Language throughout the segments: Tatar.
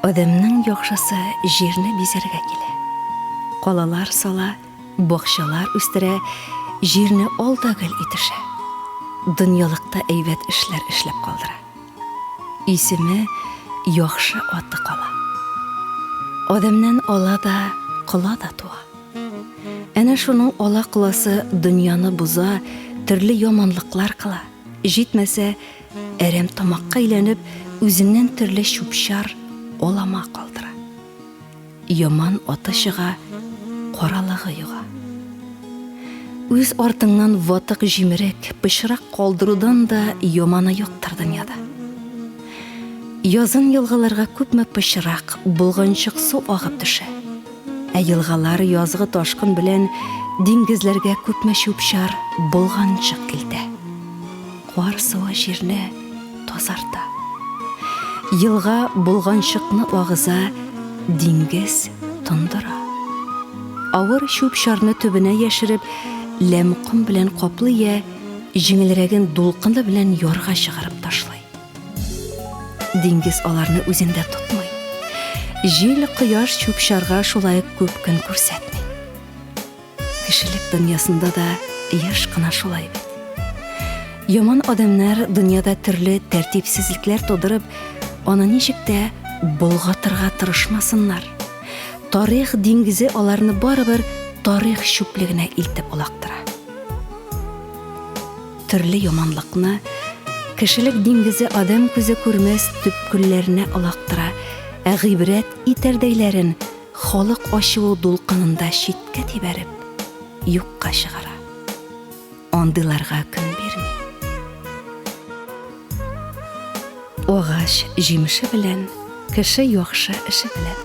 Odamning yaxshisi yerni bezarga kela. Qolalar sala, bog'chalar ustira yerni oldagal etisha. Dunyolikda ayvat ishlar ishlab qoldira. Isimi yaxshi oti qola. Odamdan olada, qilada tuva. Ana shuning ola qilasi dunyoni buza, turli yomonliklar qila. Jetmasa, aram tomoqqa aylanib, o'zining turli shubshar olama qoldira. Yomon otishiga qoralig'i yo'q. O'z ortingdan votiq jimirik, pishroq qoldirudan da yomoni yo'qdir dunyoda. Yozin yilg'ilarga ko'pmi pishroq, bulg'anchiq suv og'ib tusha. Yilg'ilar yozg'i toshqin bilan dengizlarga ko'pmi shubshar bulg'anchiq keldi. Qor suvi yerni tozarta. Yilg'a bulg'anchiqni og'iza, dengiz tundira. Avur shubsharni tubina yashirib, lamqum bilan qopliya, jingilragin do'lqini bilan yorg'a chiqarib tashlay. Dengiz ularni o'zinda tutmay, jil quyosh shubsharga shulay ko'p kun ko'rsatmay. Kishilik dunyosida da yashqina shulay. Yomon odamlar dunyoda turli tartibsizliklar to'dirib, ona nishikda bulg'atirga tirishmasinlar. Tarix dengizi ularni baribir tarix shubligini iltib uloqtira. Turli yomonlikni kishilik dengizi odam ko'zi ko'rmas tubkullarni uloqtira. G'ibrat itardaylarin xoliq oshuv do'lqinida shitga tibarib, yo'qqa chiqara. Ondilarga kun bermay. O'g'ash jimishi bilan, kishi yaxshi ishi bilan.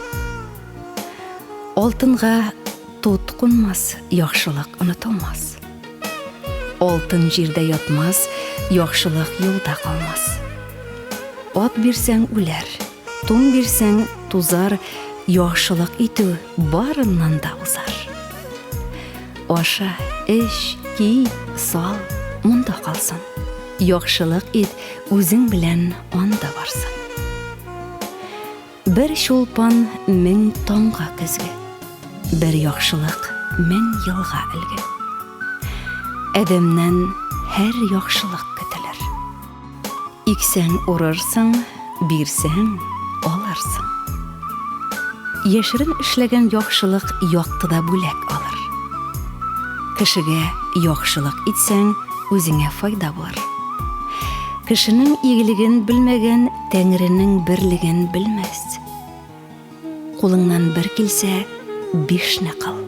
Oltinga tutqunmas, yaxshilik unutilmas. Oltin yerda yotmas, yaxshilik yo'lda qolmas. Ot bersang ular, tun bersang tuzar, yaxshilik itu barindan da uzar. Osha, ish, ki, sol, munda qolsin. Yaxshilik et, o'zing bilan onda borsin. Bir shulpon ming tonga kizgi, bir yaxshilik ming yilga ilgi. Adamdan har yaxshilik kutilar. Iksang o'rarsang, bersang olarsan. Yashirin ishlagan yaxshilik yoqtida bo'lak olar. Kishiga yaxshilik etsang, o'zingga foyda bor. Kishining iyiligin bilmagan Tangrining birligin bilmas. Qo'lingdan bir kelsa, 5ni qil.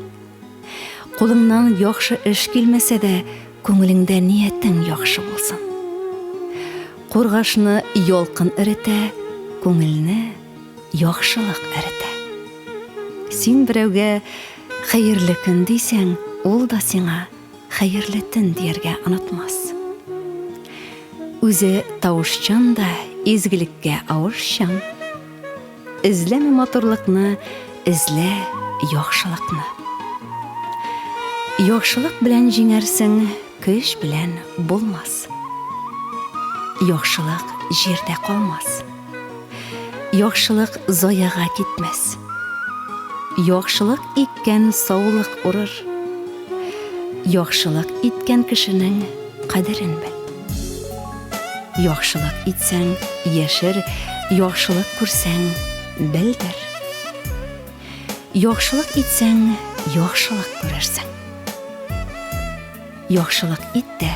Qo'lingdan yaxshi ish kelmasa-da, ko'nglingda niyating yaxshi bo'lsin. Qo'rg'ashni yolqin irita, ko'ngilni yaxshilik irita. Sen birovga xayrli kun desang, ul da senga xayrli tun derga unutmas. O'zi tavuşchan da ezgilikka avuşshan. Izlama motorlikni, izla yaxshilikni. Yaxshilik bilan jingarsang, kuch bilan bo'lmas. Yaxshilik yerda qolmas. Yaxshilik zoyaga ketmas. Yaxshilik ekkan sog'liq urur. Yaxshilik etgan kishining qadrin bil. Yaxshilik etsang, yashir, yaxshilik ko'rsang, bildir. Yaxshilik etsang, yaxshilik ko'rarsan. Yaxshilik etda,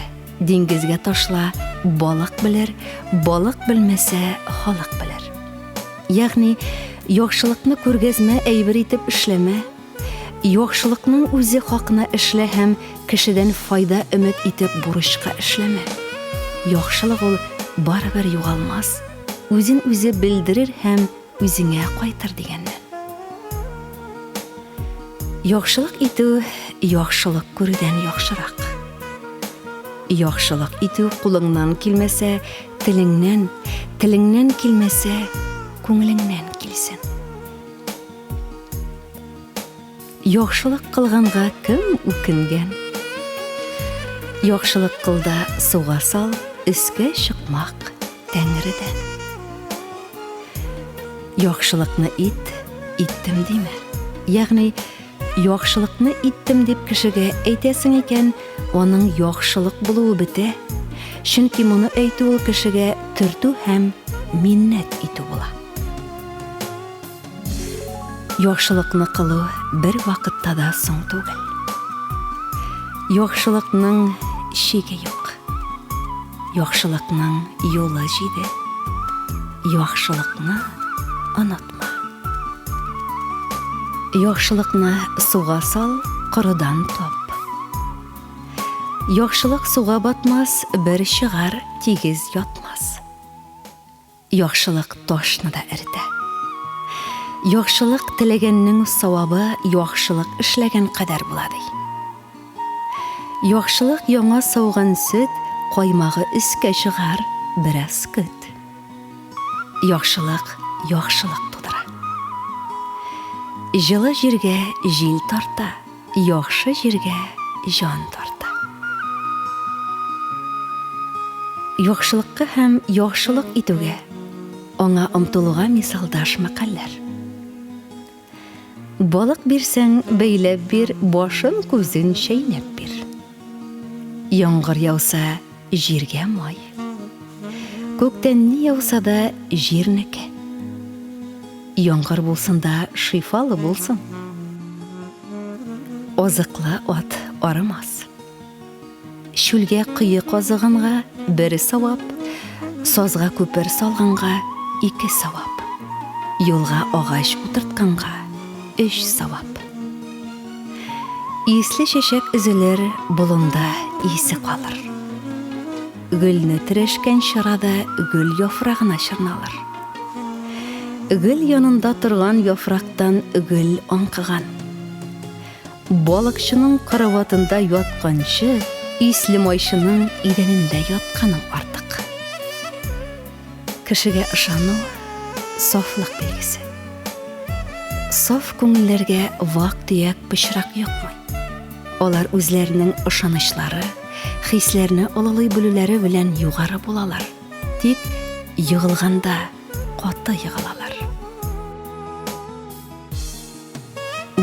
dengizga tashla, baliq bilir, baliq bilmasa, xoliq bilir. Ya'ni, yaxshilikni ko'rgazma, aybir etib ishlama. Yaxshilikning o'zi haqni ishla ham kishidan foyda umid etib burishqa ishlama. Yaxshilik ol baribir yo'qolmas. O'zin o'zi bildirir ham o'zingga qaytar deganlar. Yaxshilik etu yaxshilik ko'rdan yaxshiroq. Yaxshilik etu qo'lingdan kelmasa, tilingdan kelmasa, ko'nglingdan kelsin. Yaxshilik qilganga kim o'kingan? Yaxshilik qilda suvga sol, isga chiqmoq Tangridan. Яхшылыкны иттем диме? Ягъни яхшылыкны иттем дип кешегә әйтәсең икән, аның яхшылык булуы бетә. Чөнки моны әйтү ул кешегә төртү һәм миннәт итү була. Яхшылыкны кылу бер вакытта да соң түгел. Яхшылыкның шиге юк. Яхшылыкның юлы җиде. Яхшылыкны онытма. Яхшылыкны суга сал, корыдан топ. Яхшылык суга батмас, бер чыгар, тигез ятмас. Яхшылык ташны да эртә. Яхшылык теләгәннең савабы яхшылык эшләгән кадәр була ди. Яхшылык яңа сауган сөт, каймагы искә чыгар, бераз көт. Яхшылык тудыра. Жылы җиргә җил тарта, яхшы җиргә җан тарта. Яхшылыкка һәм яхшылык итүгә, аңа омтылуга мисалдаш мәкалләр. Балык бирсәң, бәйләп бир, башын күзен чәйнәп бир. Яңгыр яуса, җиргә май. Күктән ни яуса да җирнеке. Яңгыр булсын да шифалы булсын. Азыклы ат арымас. Шүлгә кыйы казыганга бер савап, сазга күпер салганга ике савап. Юлга агач утыртканга 3 савап. Исле чәчәк үзелер, болында исе калыр. Гөлне тирешкән чарада гөл яфрагына чорналыр. Гөл янында торган яфрактан гөл аңкыган. Балыкчының караватында ятканчы, исле майчының идәнендә ятканың артык. Кешегә ышану сафлык белгесе. Саф күңелләргә вак-төяк пычрак юкмый. Алар үзләренең ышанычлары, хисләрне алалый белүләре белән югары булалар. Тик йыгылганда каты йыгылалар.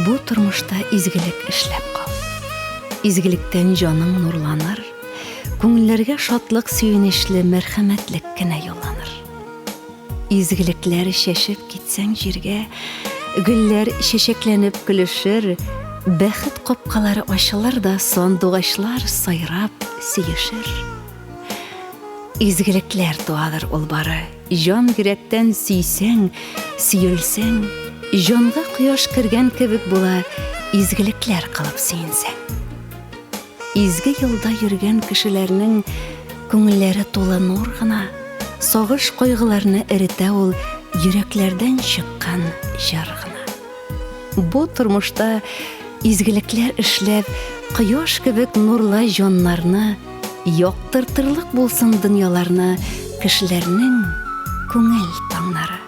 Бу тормышта изгелек эшләп кал. Изгелектән җаның нурланыр, күңелләргә шатлык, сөенечле, мәрхәмәтлек кенә юлланыр. Изгелекләр чәчеп китсәң җиргә, гөлләр чәчәкләнеп көлешер, бәхет капкалары ачылыр да сандугачлар сайрап сөешер. Изгелекләр туадыр ул бары, җан йөрәктән сөйсәң, сөелсәң, җанга кояш кергән кебек була, изгелекләр кылып сөенсәң. Изге юлда йөргән кешеләрнең күңелләре тулы нур гына, сагыш кайгыларны эретә ул йөрәкләрдән чыккан җыр гына. Бу тормышта изгелекләр эшләп, кояш кебек нурлы җаннарны, яктыртырлык булсын дөньяларны кешеләрнең күңел таңнары.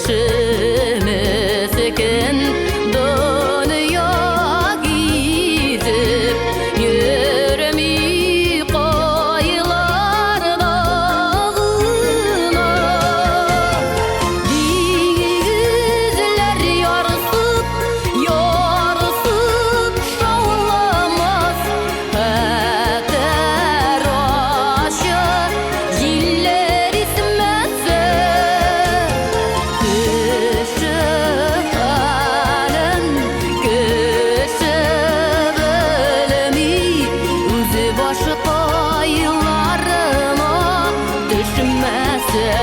Kışımızken dünya gizip yürümey koylar dağına. Denizler yarısıp şavlamaz, Kader aşı jiller ismetse. Kışı halen kışı bölümey, Özü başı koylarına düşmese.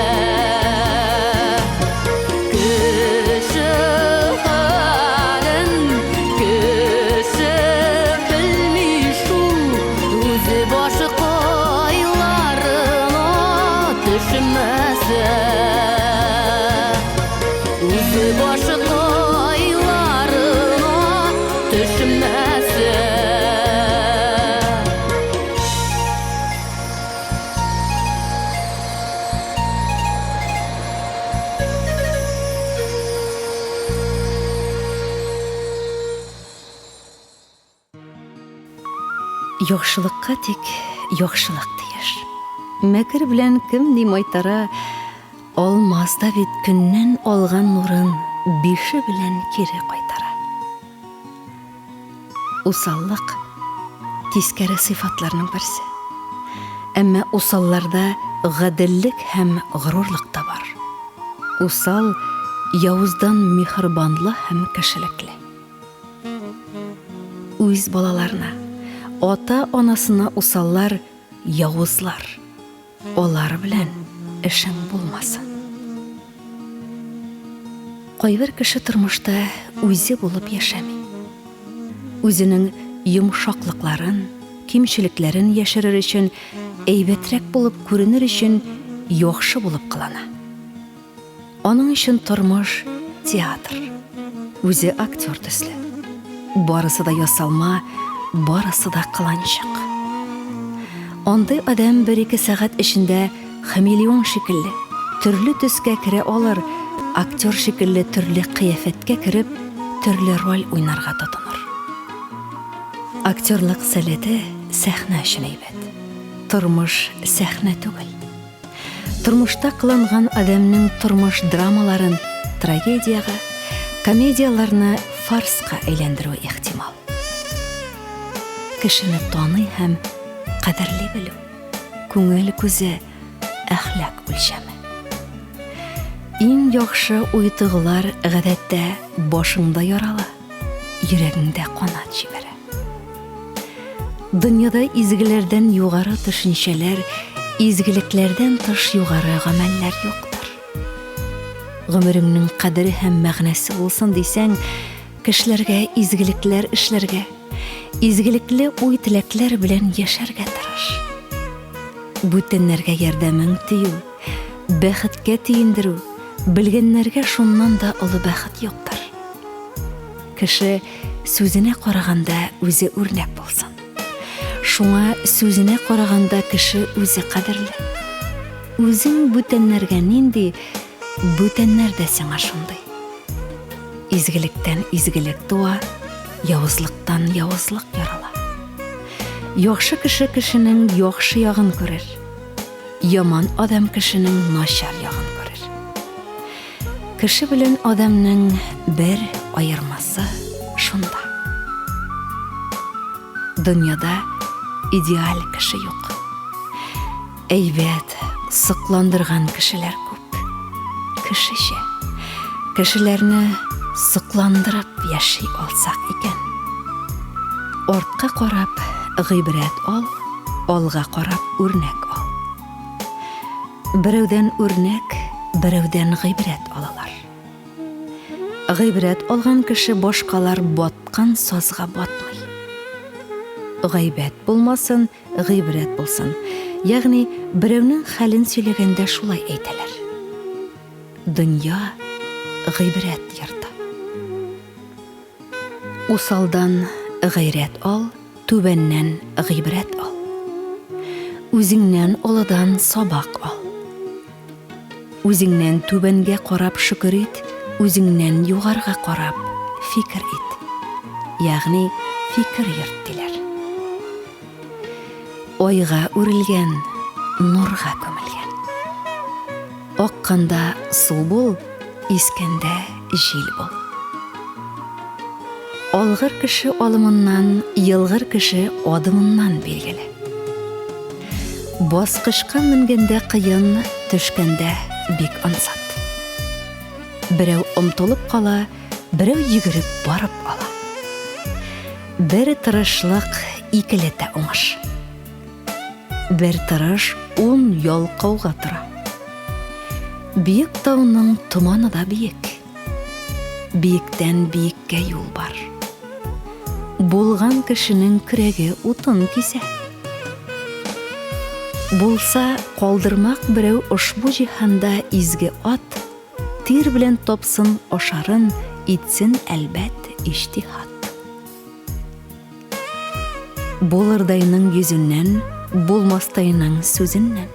Kışı halen kışı bilmey şu, Özü başı koylarına düşmese. Özü başı koylarına düşmese. Яхшылыкка тик яхшылык тиеш. Мәкер белән кем ни майтара, алмаз да бит көннән алган нурын бише белән кире кайтара. Усаллык тискәре сыйфатларның берсе. Әмма усалларда гаделлек һәм горурлык та бар. Усал явыздан михрбанлы һәм кешелекле. Үз балаларына, ата-анасына усаллар явызлар. Олар белән эшең булмасын. Кайбер кеше тормышта үзе булып яшәми. Үзенең йомшаклыкларын, кимчелекләрен яшерер өчен, әйбәтрәк булып күренер өчен яхшы булып кылана. Аның өчен тормыш театр. Үзе актер төсле. Барысы да ясалма, барысы да кыланчык. Андый адам 1-2 сәгать эчендә хамелеон шикелле, төрле төскә керә алыр, актер шикелле төрле кыяфәткә кереп, төрле роль уйнарга тотыныр. Актерлык сәләте сәхнә өчен әйбәт. Тормыш сәхнә түгел. Тормышта кылынган адамның тормыш драмаларын трагедияга, комедияларны фарска әйләндерү ихтимал. Кешене таный һәм кадерли белү, күңел күзе, әхлак үлчәме. Иң яхшы уйтыгылар гадәттә башыңда ярала, йөрәгеңдә канат җибәрә. Дөньяда изгеләрдән югары төшенчәләр, изгелекләрдән тыш югары гамәлләр юктыр. Гомереңнең кадере һәм мәгънәсе булсын дисәң, кешеләргә изгелекләр эшләргә, изгелекле уй-теләкләр белән яшәргә тырыш. Бүтәннәргә ярдәмең тию, бәхеткә тиендерү, белгәннәргә шуннан да олы бәхет юктыр. Кеше сүзенә караганда үзе үрнәк булсын. Шуңа сүзенә караганда кеше үзе кадерле. Үзең бүтәннәргә нинди, бүтәннәр дә сиңа шундый. Изгелектән изгелек туа, явызлыктан явызлык ярала. Яхшы кеше кешенең яхшы ягын күрер. Яман адам кешенең начар ягын күрер. Кеше белән адамның бер аермасы шунда. Дөньяда идеаль кеше юк. Әйбәт, сыкландырган кешеләр күп. Кешечә, кешеләрне сыкландырып яши алсак икән. Артка карап гыйбрәт ал, алга карап үрнәк ал. Берәүдән үрнәк, берәүдән гыйбрәт алалар. Гыйбрәт алган кеше башкалар баткан сазга батмый. Гыйбәт булмасын, гыйбрәт булсын. Ягъни берәүнең хәлен сөйләгәндә шулай әйтәләр. Дөнья гыйбрәт йорты. Усалдан гайрәт ал, түбәннән гыйбрәт ал. Үзеңнән олыдан сабак ал. Үзеңнән түбәнгә карап шөкер ит, үзеңнән югарыга карап фикер ит. Ягъни фикер йөрт диләр. Ойга үрелгән, нурга күмелгән. Акканда су бул, искәндә җил бул. Алгыр кеше алымыннан, йылгыр кеше адымыннан билгеле. Баскычка менгәндә кыен, төшкәндә бик ансат. Берәү омтылып кала, берәү йөгереп барып ала. Бер тырышлык икеләтә уңыш. Бер тырыш 10 ялкауга тора. Биек тауның туманы да биек. Биектән биеккә юл бар. Булган кешенең күрәге утын кисә. Булса, калдырмак берәү ошбу җиһанда изге ат, тир белән топсын ашарын, итсен әлбәт иҗтиһад. Булырдайның йөзеннән, булмастайның сүзеннән.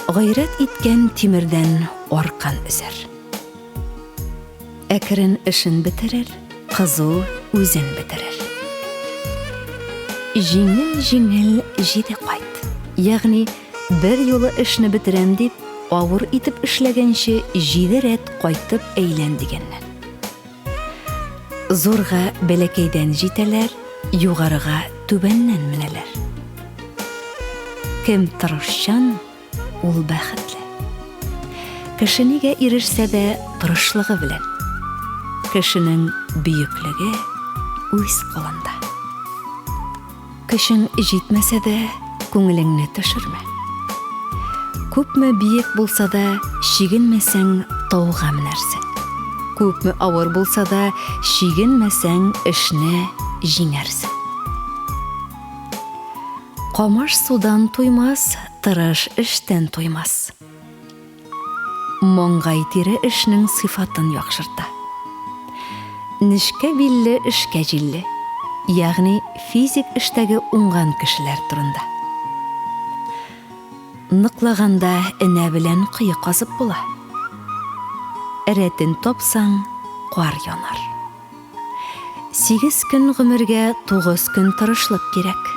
Гайрәт иткән тимердән аркан үзәр. Әкрен эшен бетерер, кызу үзен бетерер. Җиңел җиде кайт. Ягъни бер юлы эшне бетерәм дип, авыр итеп эшләгәнче 7 рәт кайтып әйлән дигәннән. Зурга бәләкәйдән җитәләр, югарыга түбәннән менәләр. Кем тырышчан, ул бәхетле. Кеше нигә ирешсә дә тырышлыгы белән. Кешенең бөеклеге үз кулында. Кешең җитмәсә дә, күңелеңне төшермә. Күпме биек булса да, шигенмәсәң тауга менәрсең. Күпме авыр булса да, шигенмәсәң эшне җиңәрсең. Камаш судан туймас, тырыш эштән туймас. Маңгай тире эшнең сыйфатын яхшырта. Нишкә билле эшкә җилле. Ягъни физик эштәге уңган кешеләр турында. Ныклаганда энә белән кыйы казып була. Рәтен тапсаң, кар янар. 8 көн гомергә 9 көн тырышлык кирәк.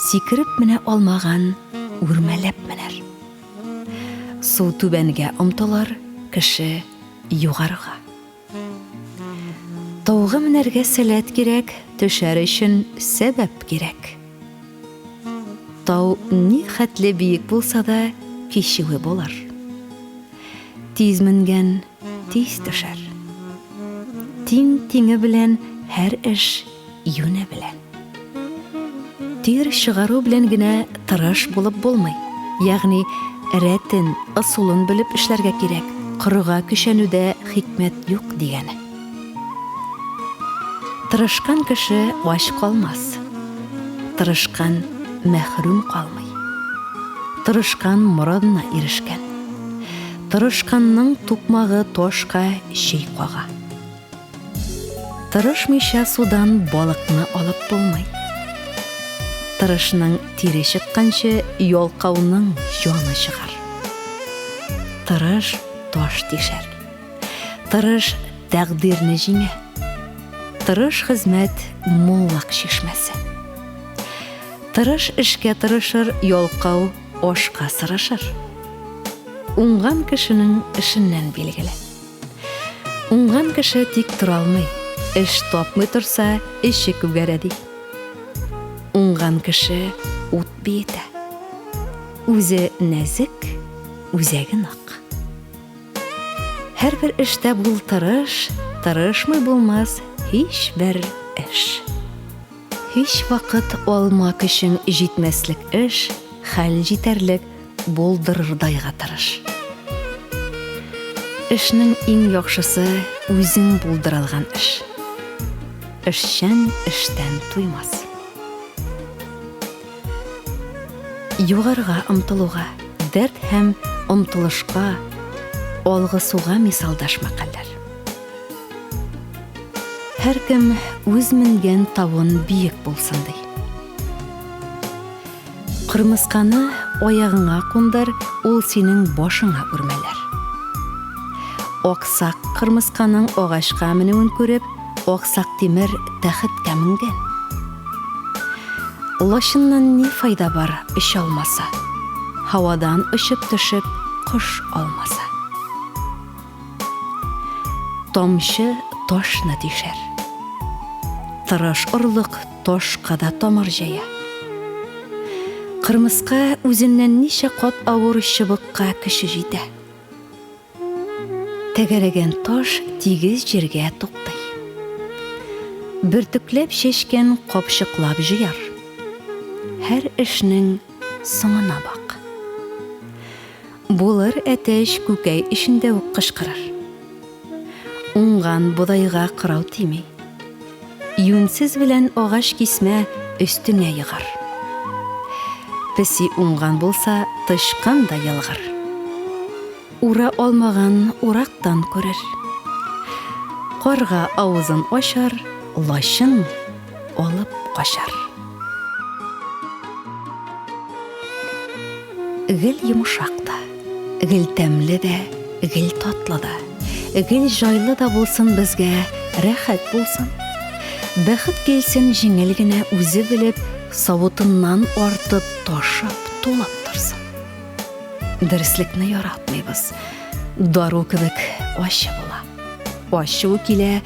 Сикереп менә алмаган үрмәләп менәр. Су түбәнгә омтылар, кеше югарыга. Тауга менәргә сәләт кирәк, төшәр өчен сәбәп кирәк. Тау ни хәтле биек булса да, кичүе булар. Тиз менгән тиз төшәр. Тиң-тиңе белән һәр эш юне белән. Тир чыгару белән генә тырыш булып булмый. Ягъни рәтен, ысулын белеп эшләргә кирәк. Кырыга күчәнүдә хикмәт юк дигәне. Тырышкан кеше ач калмас. Тырышкан мәхрүм калмый. Тырышкан морадына ирешкән. Тырышканның тукмагы ташка чөй кага. Тырышмыйча судан балыкны алып булмый. Тырышның тире чыкканчы ялкауның җаны чыгар. Тырыш таш тишәр. Тырыш тәкъдирне җиңә. Тырыш хезмәт муллык чишмәсе. Тырыш эшкә тырышыр, ялкау ашка сырышыр. Уңган кешенең эшеннән билгеле. Уңган кеше тик тора алмый. Эш тапмый торса, эше күгәрә ди. Уңган кеше ут биетә. Үзе нәзик, үзәге нык. Һәрбер эштә бул тырыш, тырышмый булмас һич бер эш. Һич вакыт алма көчең җитмәслек эш, хәл җитәрлек булдырырдайга тырыш. Эшнең иң яхшысы үзең булдырылган эш. Эшчән эштән туймас. Югарыга омтылуга, дәрт һәм омтылышка, алгысуга мисалдаш мәкалләр. Һәркем үз менгән тавын биек булсын ди. Кырмысканы оягыңа кундар, ул синең башыңа үрмәләр. Оксак кырмысканың агачка менүен күреп, оксак тимер тәхеткә менгән. Лашыннан ни файда бар эш алмаса, һавадан очып төшеп кош алмаса. Томчы тошны тишер. Тырыш орлык тошка да тамыр җая. Кырмыска үзеннән ничә кат авыр чыбыкка кеше җитә. Тәгәрәгән таш тигез җиргә туктый. Бөртекләп шешкән капчыклап җыяр. Һәр эшнең соңына бак. Булыр әтәш күкәй ишендә үк кышкырыр. Уңган бодайга кырау тими. Юнсыз белән агач кисмә өстеңә егар. Песи уңган булса, тышкан да ялгыр. Ура алмаган урактан күрер. Карга авызын ачар, лашын алып качар. Гел йомшак та, гел тәмле дә, гел татлы да, гел җайлы да булсын безгә, рәхәт булсын. Бәхет килсен җиңел генә үзе белеп, савытыннан артып, ташып, тулап торсын. Дөреслекне яратмыйбыз. Дару кебек ачы була. Ачу килә,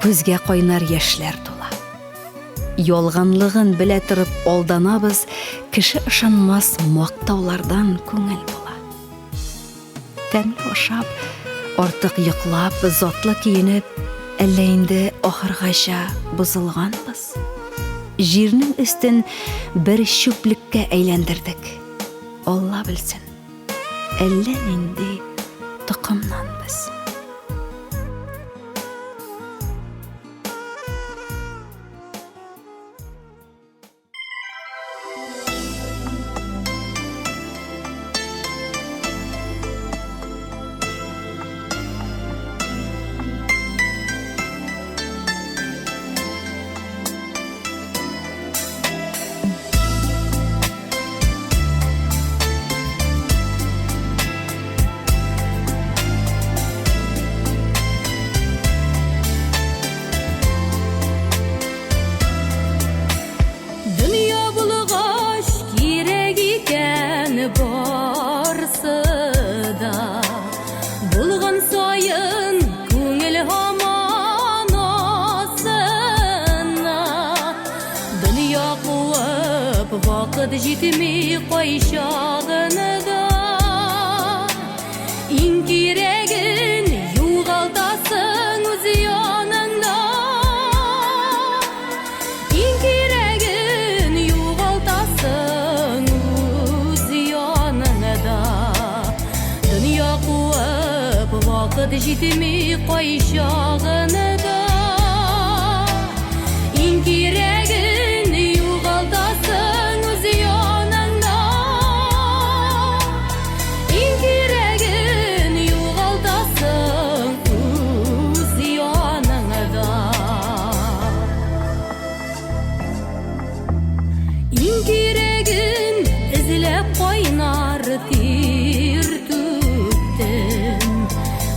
күзгә кайнар яшьләр тула. Ялганлыгын белә торып алданабыз, кеше ышанмас мактаулардан күңел була. Тәмле ашап, артык йоклап, затлы киенеп, әллә инде ахыргача бузылганбыз. Җирнең өстен бер чүплеккә әйләндердек. Алла белсен, әллә нинди токымнан без. Vaqt jitmi qoyşağınıda İnkiregin yuğaltasın öz yanında İnkiregin yuğaltasın öz yanında Dünya kuıp vaqt jitmi qoyşağınıda İnkiregin yuğaltasın tir tüpten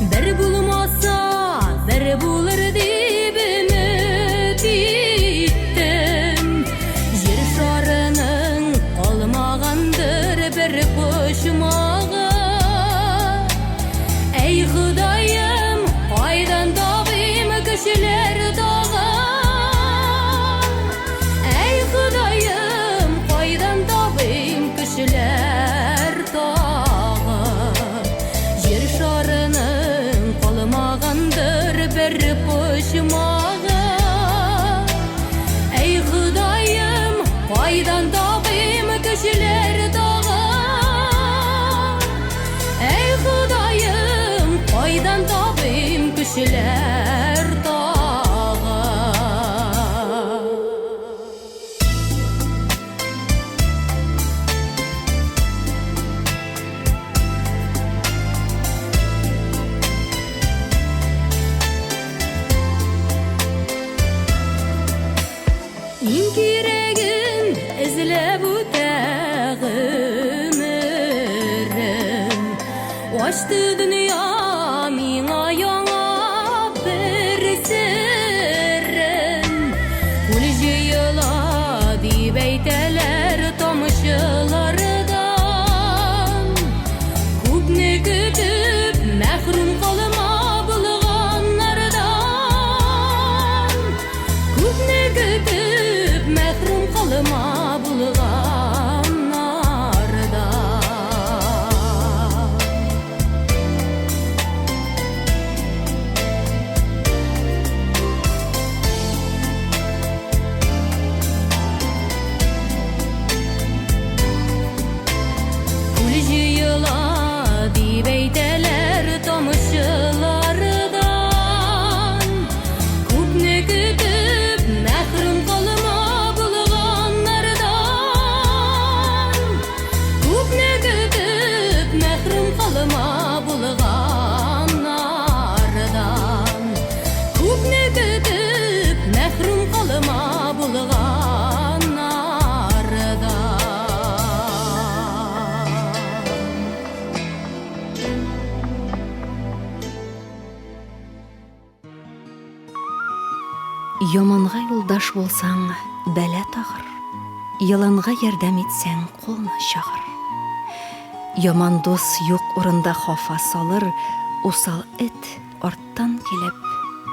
bir bulmasa bir bulur dip ümit ettim yer şarının kalmağandır bir koşmağı ey Hudayım aydan dağım kişiler dağı ey Hudayım aydan dağım kişiler bir poşmağı ey Hudayım kaydan tağım kişiler dağı ey Hudayım kaydan tağım kişiler dağı Açtı dünya miňa ýaňa bir sirrin. Kul jyla diýip eýteler tomuşylardan. Köpni kütüp mahrum kalma bulganlardan. Köpni kütüp mahrum kalma bulganlardan. Kul jyla diýip eýteler tomuşylardan. Köpni kütüp mahrum kalma bulganlardan. Köpni kütüp mahrum kalma bulganlardan. Köpni kütüp mahrum kalma bulganlardan. Яманга юлдаш булсаң, бәлә тагыр. Яланга ярдәм итсәң, кулны чагыр. Яман дус юк урында хафа салыр, усал эт арттан килеп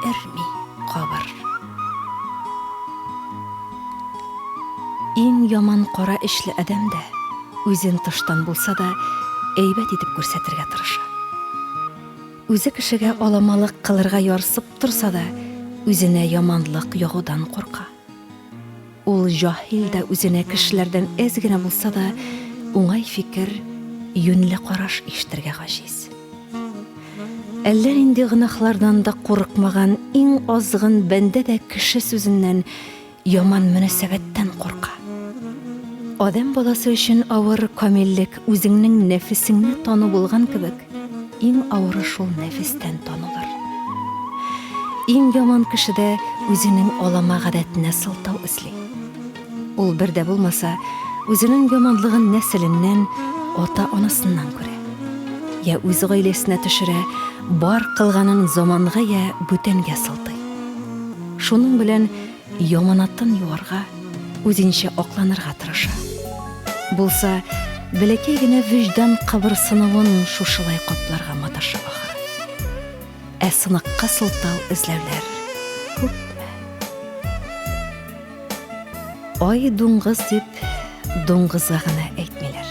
әрми кабыр. Иң яман кара эшле адәм дә үзен тыштан булса да әйбәт итеп күрсәтергә тырыша. Үзе кешегә аламалык кылырга ярсып турса да, үзенә яманлык ягудан курка. Ул җаһил дә үзенә кешеләрдән әз генә булса да, уңай фикер, юньле караш ишетергә гаҗиз. Әллә нинди гынаһлардан да курыкмаган иң азгын бәндә дә кеше сүзеннән, яман мөнәсәбәттән курка. Адам баласы өчен авыр камиллек үзеңнең нәфесеңне тану булган кебек, иң авыры шул нәфестән танылыр. Иң яман кешедә үзенең алама гадәтенә сылтау эзли. Ул бердә булмаса, үзенең яманлыгын нәселеннән, ата-анасыннан күрә. Я үз гаиләсенә төшерә, бар кылганын заманга я бүтәнгә сылтый. Шуның белән яманатын юарга, үзенчә акланырга тырыша. Булса, бәләкәй генә вөҗдан кыбырсынуын шушылай капларга маташа ахыр. Ә сыныкка сылтау эзләүләр күпме? Ай дуңгыз дип, дуңгызга гына әйтмиләр.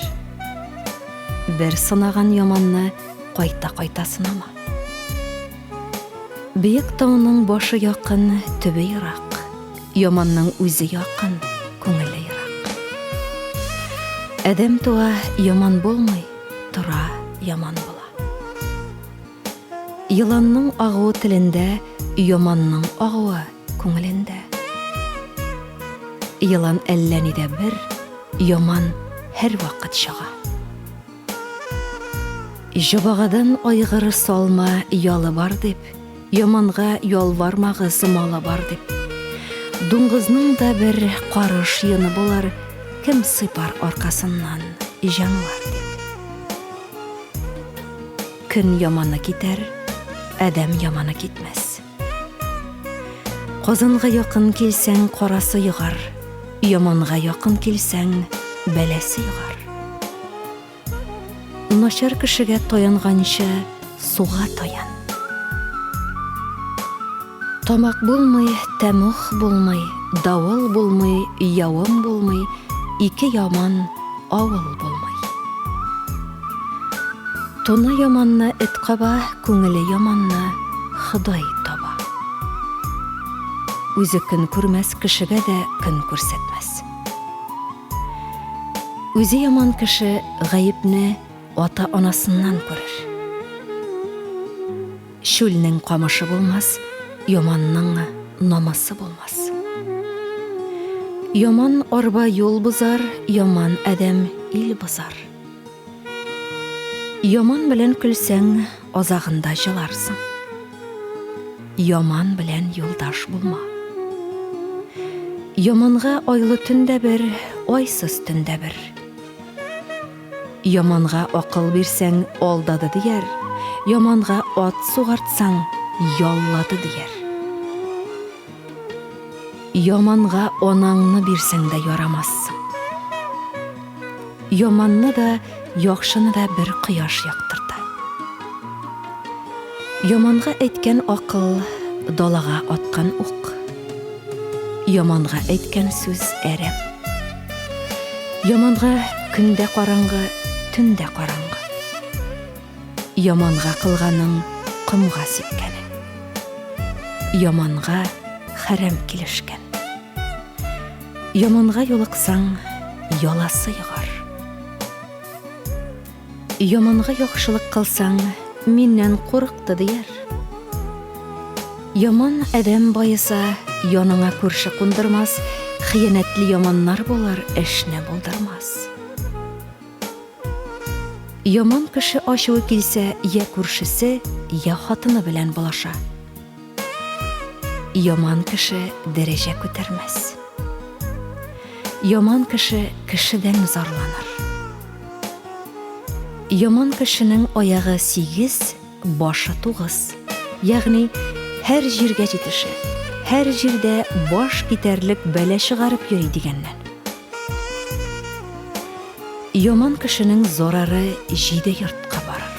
Бер сынаган яманны кайта-кайта сынама. Бейек тауның башы якын, төбе ерак. Яманның үзе якын, күңеле ерак. Әдәм туа яман булмый, тора яман була. Йыланның агуы телендә, яманның агуы күңелендә. Йылан әллә нидә бер, яман һәр вакыт чыга. Җабагадан айгыры салма, ялы бар дип, яманга ялвармагыз, малы бар дип. Дуңгызның да бер карыш йыны булар, кем сыйпар аркасыннан җанвар дип. Көн яманы китәр, әдәм яманы китмәс. Казанга якын килсәң, карасы йыгар, яманга якын килсәң, бәләсе йыгар. Начар кешегә таянганчы суга таян. Тамак булмый, тәмух булмый, давыл булмый, явым булмый, ике яман авыл булмый. Туны яманны эт каба, күңеле яманны Ходай таба. Үзе көн күрмәс кешегә дә көн күрсәтмәс. Үзе яман кеше гаепне ата-анасыннан күрер. Шүлнең камышы булмас, яманның намысы булмас. Яман арба юл бузар, яман әдәм ил бузар. Яман белән көлсәң, азагында җыларсың. Яман белән юлдаш булма. Яманга айлы төндә бер, айсыз төндә бер. Яманга акыл бирсәң, алдады дияр, Яманга ат сугартсаң, яллады дияр. Яманга онаңны бирсәң дә ярамассың. Яманны да, яхшыны да бер кояш яктырта. Яманга әйткән акыл, далага аткан ук. Яманга әйткән сүз әрәм. Яманга көндә караңгы, төндә караңгы. Яманга кылганың кымга сипкәне. Яманга хәрәм килешкән. Яманга юлыксаң, яласы ягар. Яманга яхшылык кылсаң, миннән курыкты дияр. Яман әдәм байыса, яныңа күрше кундырмас, хыянәтле яманнар булар, эшне булдырмас. Яман кеше ачуы килсә, я күршесе, я хатыны белән булаша. Яман кеше дәрәҗә күтәрмәс. Яман кеше кешедән зарланыр. Яман кешенең аягы 8, башы 9. Ягъни һәр җиргә җитеше, һәр җирдә баш китәрлек бәлә чыгарып йөри дигәннән. Яман кешенең зарары 7 йортка барыр.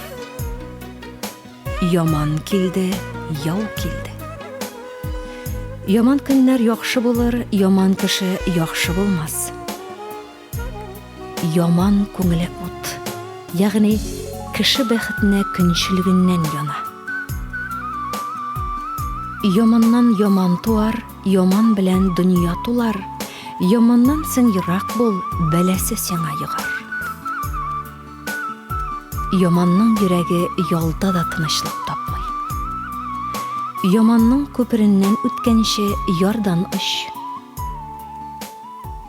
Яман килде, яу килде. Яман көннәр яхшы булыр, яман кеше яхшы булмас. Яман күңеле ут, ягъни кеше бәхетенә көнчелегеннән яна. Яманнан яман туар, яман белән дөнья тулар. Яманнан син ерак бул, бәләсе сиңа ягар. Яманның йөрәге ялда да тынычлык тапмый. Яманның күпереннән үткәнче ярдан оч.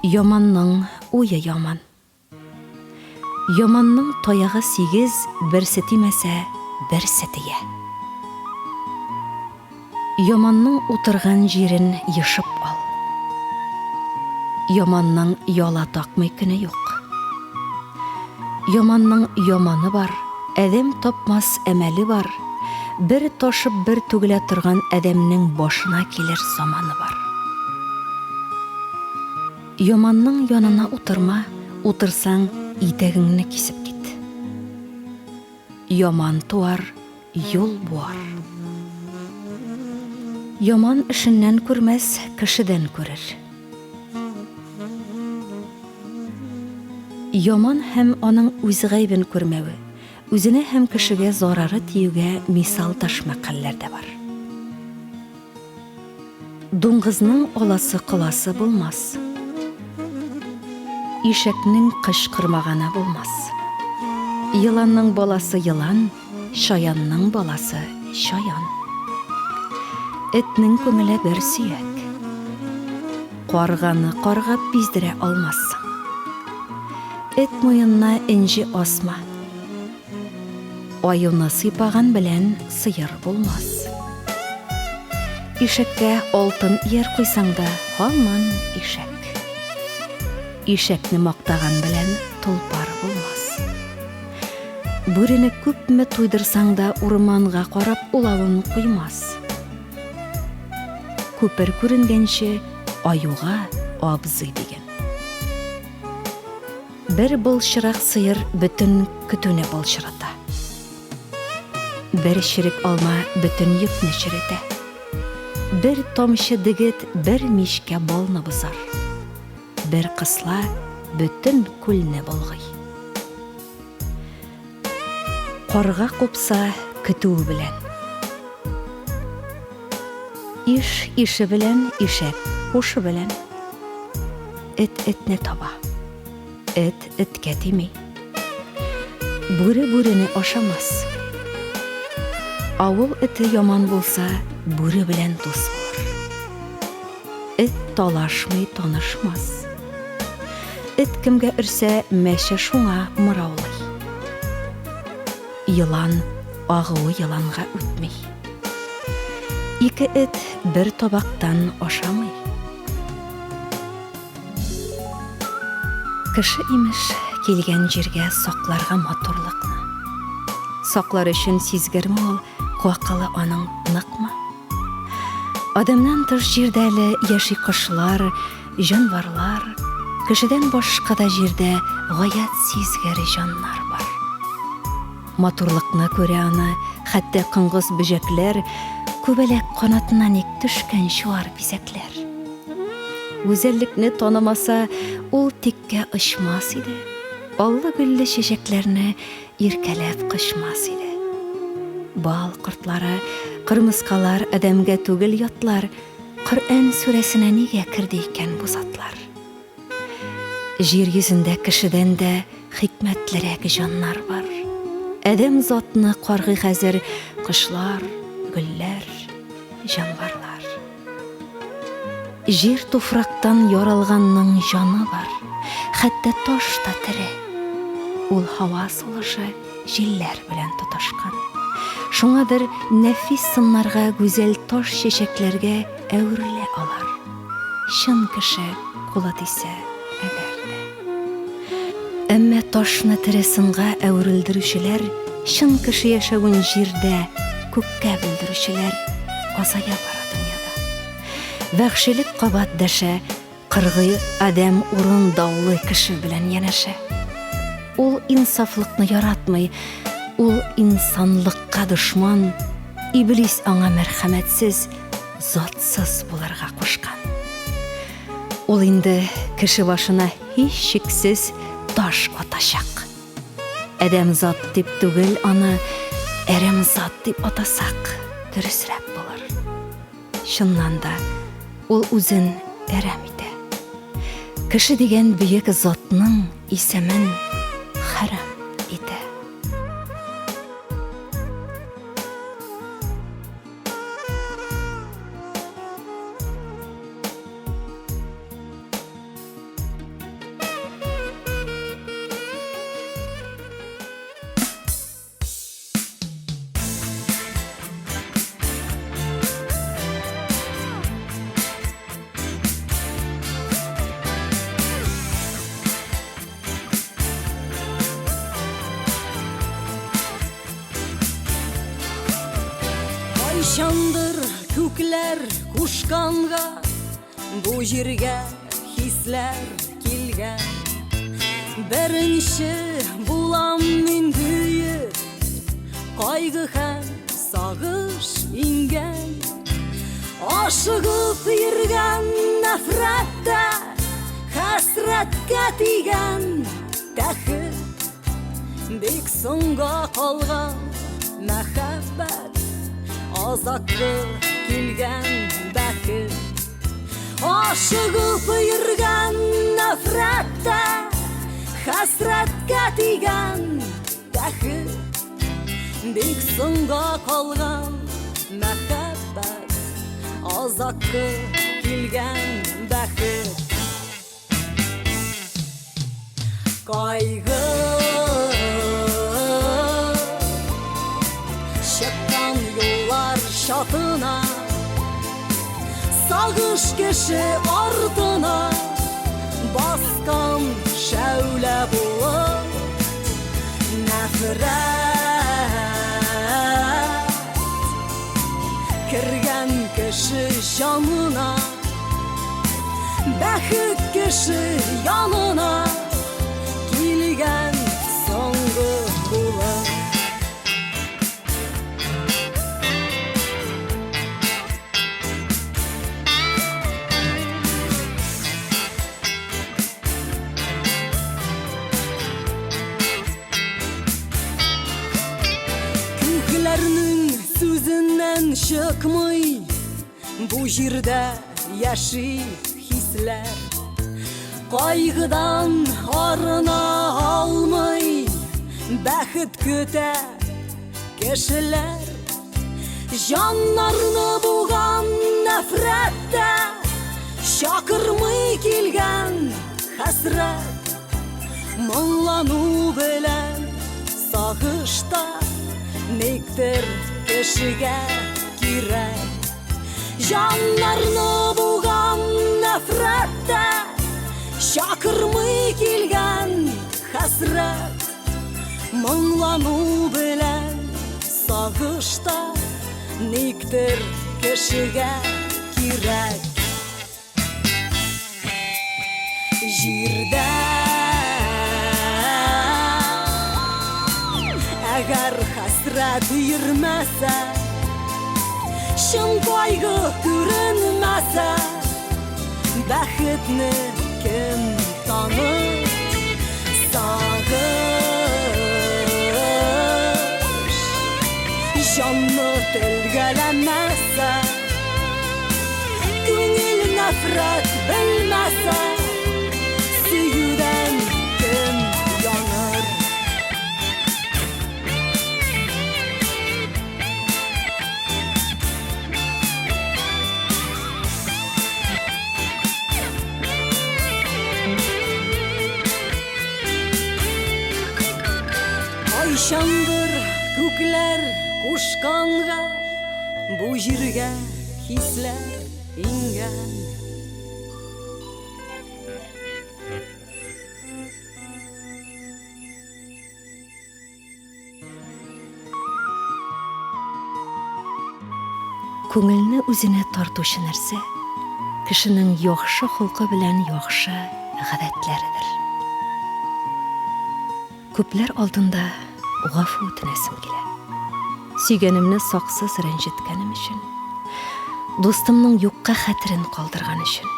Яманның уе яман. Яманның таягы 8, берсе тимәсә, берсе тия. Яманның утырган җирен ешып ал. Яманның яла такмый көне юк. Яманның яманы бар, әдәм тапмас әмәле бар. Бер ташып бер түгелә торган әдәмнең башына килер заманы бар. Яманның янына утырма, утырсаң итәгеңне кисеп кит. Яман туар, юл буар. Яман эшеннән күрмәс, кешедән күрер. Яман һәм аның үз гайбен күрмәве, үзенә һәм кешегә зарары тиюгә мисал ташмакаллар да бар. Дуңгызның аласы кыласы булмас. Ишәкнең кычкырмаганы булмас. Йыланның баласы йылан, шаянның баласы шаян. Этнең күңеле бер сөяк. Карганы каргап биздерә алмассың. Эт муенна энҗе асма. Аюны сыйпаган белән сыер булмас. Ишәккә алтын ияр куйсаң да, һаман ишәк. Ишәкне мактаган белән толпар булмас. Бүрене күпме туйдырсаң да, урманга карап улавын куймас. Күпер күренгәнче аюга абзый дигән. Бер былчырак сыер бөтен көтүне былчырата. Бер чирек алма бөтен йөкне чиретә. Бер тамчы дигет бер мишкә балны бозар. Бер кысла бөтен күлне болгый. Карга купса көтүе белән. Иш ише белән, ишәк хушы белән. Эт этне таба. Эт эткә тими. Бүре бүрене ашамас. Авыл эте яман булса, бүре белән дус булыр. Эт талашмый танышмас. Эт кемгә өрсә, мәче шуңа мыраулый. Йылан агуы йыланга үтмей. Ике эт бер табактан ашамый. Кеше имеш килгән җиргә сакларга матурлыкны. саклар өчен сизгерме ул куакылы аның ныкмы? Адамнан тыш җирдә әле яши кошлар, җанварлар, кешедән башка да җирдә гаять сизгәре җаннар бар. Матурлыкны күрә аны, хәтта кыңгыз бөҗәкләр, күбәләк канатына ник төшкән чуар бизәкләр. Гүзәллекне танымаса, ул тиккә очмас иде. Аллы-гөлле чәчәкләрне иркәләп кышмас иде. Бал кортлары, кырмыскалар адәмгә түгел ятлар, Коръән сүрәсенә нигә керде икән бу затлар? Җир йөзендә кешедән дә хикмәтлерәк җаннар бар. Адәм затны каргый хәзер кошлар, гөлләр, җанварлар. Җир туфрактан яралганның җаны бар, хәтта таш та тере. Ул һава сулышы җилләр белән тоташкан. Шуңадыр нәфис сыннарга, гүзәл таш чәчәкләргә әверелә алар. Чын кеше кулы тисә әгәр дә. Әмма ташны тере сынга әверелдерүчеләр, чын кеше яшәвен җирдә күккә белдерүчеләр азая бара дөньяда. Вәхшилек кабат дәшә, кыргый адәм урын даулы кеше белән янәшә. Ул инсафлыкны яратмый, ул инсанлыкка дошман, иблис аңа мәрхәмәтсез, затсыз булырга кушкан. Ул инде кеше башына һич шиксез таш атачак. Адәм зат дип түгел, аны әрәм зат дип атасак, дөресрәк булыр. Чыннан да ул үзен әрәм итә. Кеше дигән бөек затның исемен хәрәм итә. Кайчандыр күкләр кушканга, бу җиргә хисләр килгән. Беренче булам мин бөек, кайгы һәм сагыш иңгән. Ашыгып йөргән нәфрәттә, хәсрәткә тигән тәхет. Бик соңга калган мәхәббәт, азакка килгән бәхет. Ашыгып йөргән нәфрәттә, хәсрәткә тигән тәхет. Бик соңга калган мәхәббәт, азакка килгән бәхет. Кайгы чыккан юллар чатына, сагыш кеше артына, баскан шәүлә булып, нәфрәт кергән кеше җанына, бәхет кеше янына килгән соңгы булып. Күкләрнең сүзеннән чыкмый, бу җирдә яши хисләр. Кайгыдан арына алмый, бәхет көтә кешеләр. Җаннарны буган нәфрәттә, чакырмый килгән хәсрәт. Моңлану белән сагышта, никтер кешегә кирәк. Җаннарны буган нәфрәттә, чакырмый килгән хәсрәт. Моңлану белән сагышта никтер кешегә кирәк. Җирдә әгәр хәсрәт йөрмәсә, чын кайгы күренмәсә, бәхетне кем таныр? Сагыш җанны телгәләмәсә, күңел нәфрәт белмәсә, сөюдән кем яныр? Кайчандыр күкләр кушканга, бу җиргә хисләр иңгән. Күңелне үзенә тартучы нәрсә кешенең яхшы холкы белән яхшы гадәтләридер. Күпләр алдында гафу үтенәсем килә. Сөйгәнемне саксыз рәнҗеткәнем өчен, дустымның юкка хәтерен калдырган өчен,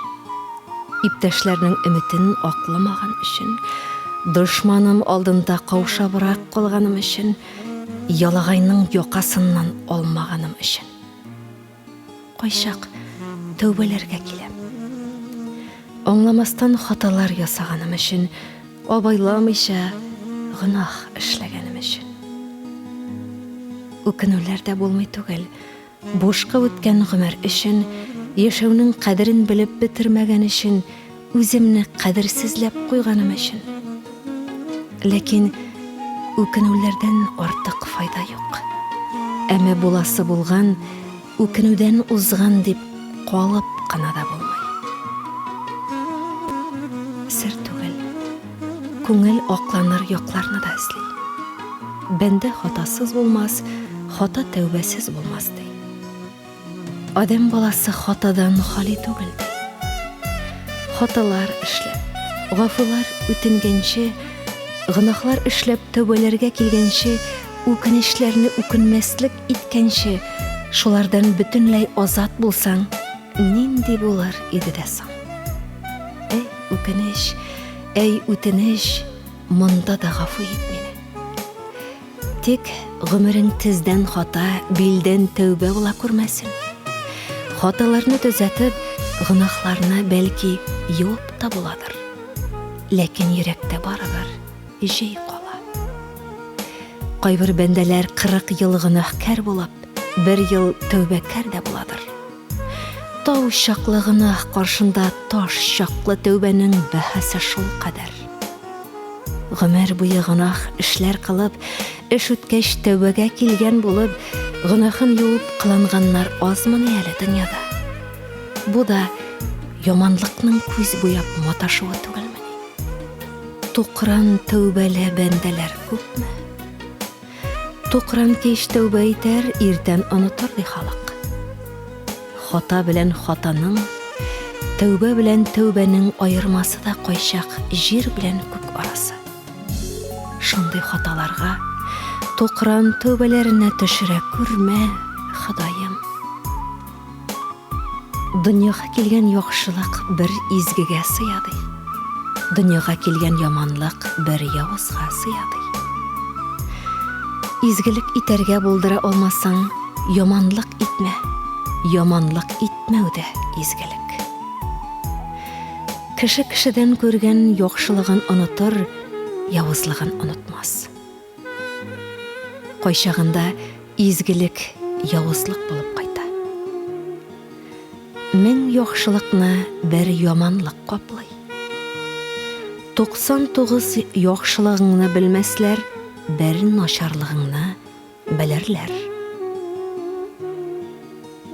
иптәшләрнең өметен акламаган өчен, дошманым алдында каушабрак калганым өчен, ялагайның якасыннан алмаганым өчен. Кайчак тәүбәләргә киләм. Аңламастан хаталар ясаганым өчен, абайламыйча гынах эшләгәнем өчен. Үкенүләр дә булмый түгел, бушка үткән гомер өчен, яшәүнең кадерен белеп бетермәгән өчен, үземне кадерсезләп куйганым өчен. Ләкин үкенүләрдән артык файда юк. Әмма буласы булган, үкенүдән узган дип калып кына да булмый. Сер түгел, күңел акланыр якларны да эзли. Бәндә хатасыз булмас, хата тәүбәсез булмас ди. Адәм баласы хатадан хали түгел ди. Хаталар эшләп, гафулар үтенгәнче, гынахлар эшләп тәүбәләргә килгәнче, үкенечләрне үкенмәслек иткәнче, шулардан бөтенләй азат булсаң, нинди булыр иде дә соң? Әй үкенеч, әй үтенеч, монда да гафу ит мине. Тик гомерең тездән хата, билдән тәүбә була күрмәсен. Хаталарны төзәтеп, гынахларны бәлки юып та буладыр. Ләкин йөрәктә барыбер җәй кала. Кайбер бәндәләр 40 ел гынахкар булып, 1 ел тәүбәкәр дә буладыр. Тау чаклы гынах каршында таш чаклы тәүбәнең бәһасе шул кадәр. Гомер буе гынах эшләр кылып, эш үткәч тәүбәгә килгән булып, гынахын юып кыланганнар азмыни әле дөньяда. Бу да яманлыкның күз буяп маташуы түгелмени? Тукран тәүбәле бәндәләр күпме? Тукран кеш тәүбә итәр, иртән онытыр ди халык. Хата белән хатаның, тәүбә белән тәүбәнең аермасы да кайчак җир белән күк арасы. Шундый хаталарга, тукран тәүбәләренә төшерә күрмә, Ходаем. Дөньяга килгән яхшылык бер изгегә сыя ди. Дөньяга килгән яманлык бер явызга сыя ди. Изгелек итәргә булдыра алмасаң, яманлык итмә. Яманлык итмәү дә изгелек. Кеше кешедән күргән яхшылыгын онытыр, явызлыгын онытмас. Кайчагында изгелек явызлык булып кайта. 1000 яхшылыкны бер яманлык каплый. 99 яхшылыгыңны белмәсләр, бер начарлыгыңны белерләр.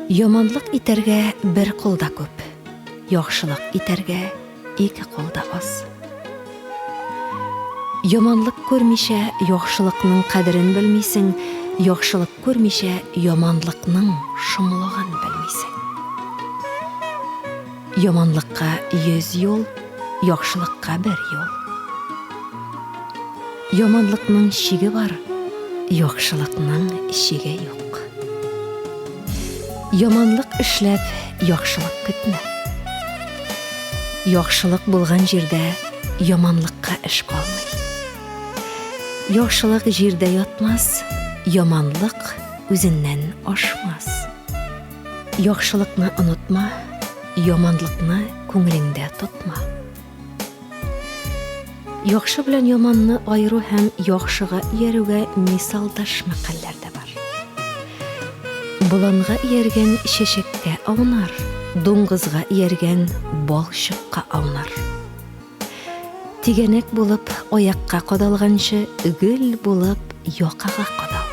Яманлык итәргә бер кулда күп, яхшылык итәргә 2 кулда аз. Яманлык күрмичә яхшылыкның кадерен белмисең, Яхшылык күрмичә яманлыкның шомлыгын белмисең. Яманлыкка 100 юл, яхшылыкка 1 юл. Яманлыкның шиге бар, яхшылыкның шиге юк. Яманлык эшләп, яхшылык көтмә. Яхшылык булган җирдә яманлыкка эш калмый. Яхшылык җирдә ятмас, яманлык үзеннән ашмас. Яхшылыкны онытма, яманлыкны күңелеңдә тотма. Яхшы белән яманны айыру һәм яхшыга иярүгә мисалдаш мәкальләр дә бар. Боланга ияргән чәчәккә аунар, дуңгызга ияргән балчыкка аунар. Тигәнәк булып аякка кадалганчы, гөл булып якага кадал.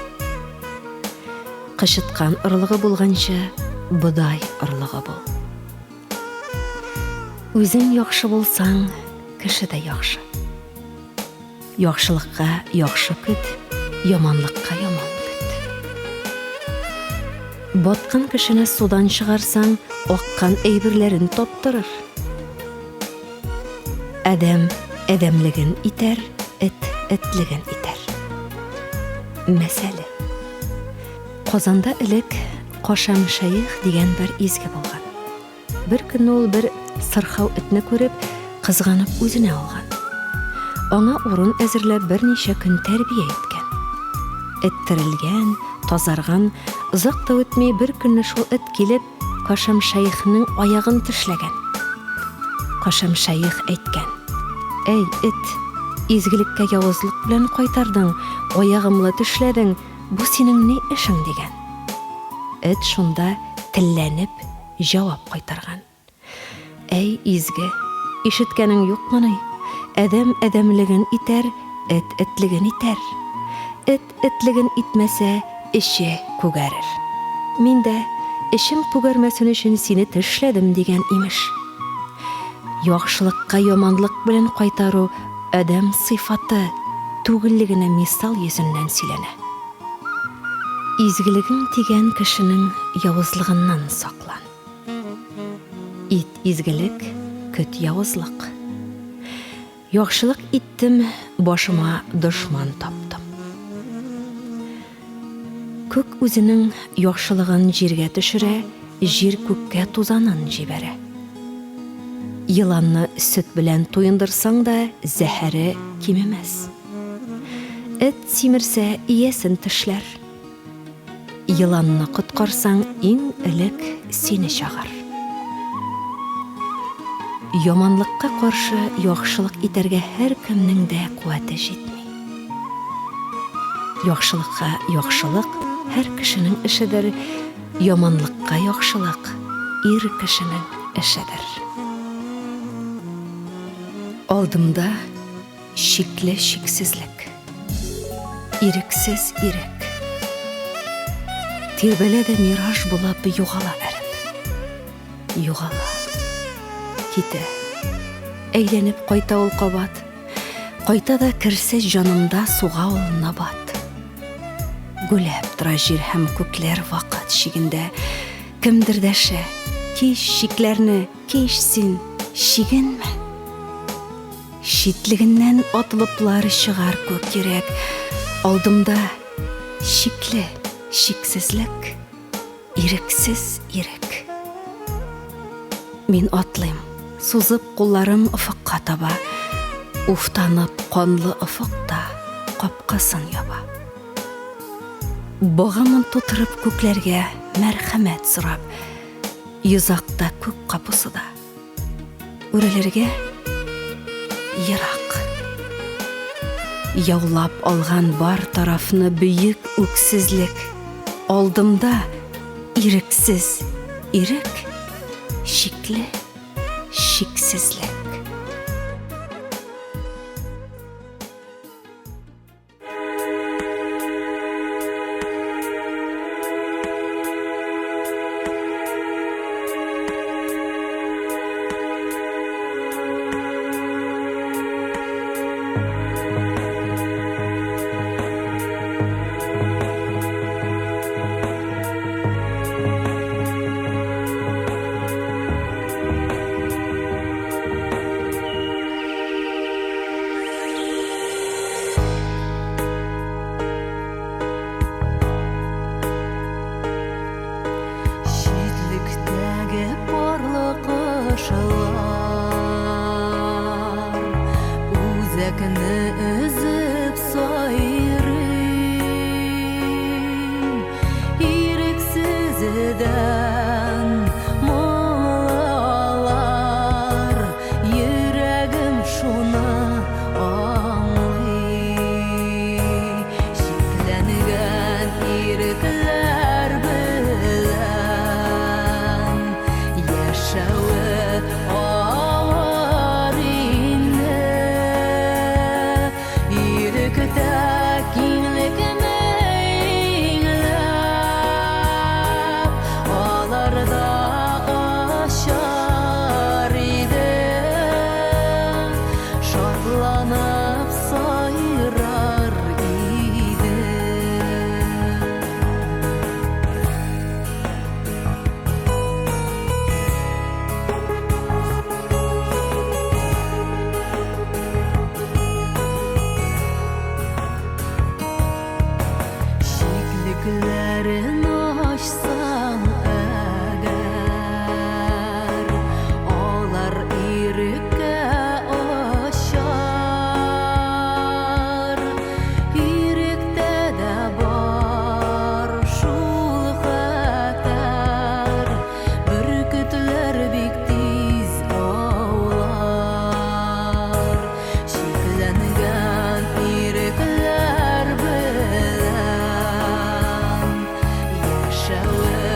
Кышыткан ырлыгы булганчы, бодай ырлыгы бул. Үзең яхшы булсаң, кеше дә яхшы. Яхшылыкка яхшы көт, яманлыкка яман көт. Баткан кешене судан чыгарсаң, аккан әйберләрен таптырыр. Адәм әдәмлеген итәр, эт этлеген итәр. Мәсәле. Казанда элек Кашам шәйх дигән бер изге булган. Бер көн ул бер сырхау этне күреп, кызганып үзенә алган. Аңа урын әзерләп берничә көн тәрбия иткән. Эт терелгән, тазарган, озак та үтми бер көнне шул эт килеп, Кашам шәйхнең аягын тешләгән. Кашам шәйх әйткән: "Эй, эт, изгелеккә явызлык белән кайтардың, аягымны тешләдең, бу синең ни эшең?" дигән. Эт шунда телләнеп җавап кайтарган: "Эй, изге, ишеткәнең юкмыни? Әдәм әдәмлеген итәр, эт этлеген итәр. Эт этлеген итмәсә, эше күгәрер. Мин дә эшем күгәрмәсен өчен сине тешләдем" дигән имеш. Яхшылыкка яманлык белән кайтару әдәм сыйфаты түгеллегенә мисал йөзеннән сөйләнә. Изгелегең тигән кешенең явызлыгыннан саклан. Ит изгелек, көт явызлык. Яхшылык иттем, башыма дошман таптым. Күк үзенең яхшылыгын җиргә төшерә, җир күккә тузанын җибәрә. Йыланны сөт белән туендырсаң да, зәһәре кимемәс. Эт симерсә, иясен тешләр. Йыланны коткарсаң, иң элек сине чагар. Яманлыкка каршы яхшылык итәргә һәркемнең дә куәте җитми. Яхшылыкка яхшылык һәр кешенең эшедер, яманлыкка яхшылык ир кешенең эшедер. Алдымда шикле шиксезлек, ирексез ирек. Тирбәләдә мираж булып югала әреп. Югала. Китә. Әйләнеп кайта ул кабат. Кайта да керсез җанымда суга ул набат. Гүләп тора җир һәм күкләр вакыт шигендә. Кемдер дәшә, кич шикләрне, кич син, шигенме? Шитлегеннән атылыплар чыгар күк йөрәк. Алдымда шикле, шиксезлек, ирексез ирек. Мин атлыйм. Сузып кулларым офыкка таба, уфтанып канлы офыкта капкасын яба. Багамын тутырып күкләргә мәрхәмәт сорап, йозакта күк капысыда. Үреләргә ерак. Яулап алган бар тарафны бөек үксезлек. Алдымда ирексез ирек, шикле шиксезлек. Үзәкне өзеп сайрый, ирексізден молалар, йөрәгем шуны аңлый. Шикләнгән ирекләр белән яшәүе авыр инде. Иректә киңлекне иңләп, аларда ашар иде, шатланып сайрар иде. Шиклекләрен ачсаң әгәр, алар иреккә ачар. Иректә дә бар шул хәтәр, бөркетләр бик тиз аулар. Шикләнгән ирекләр белән яшәүе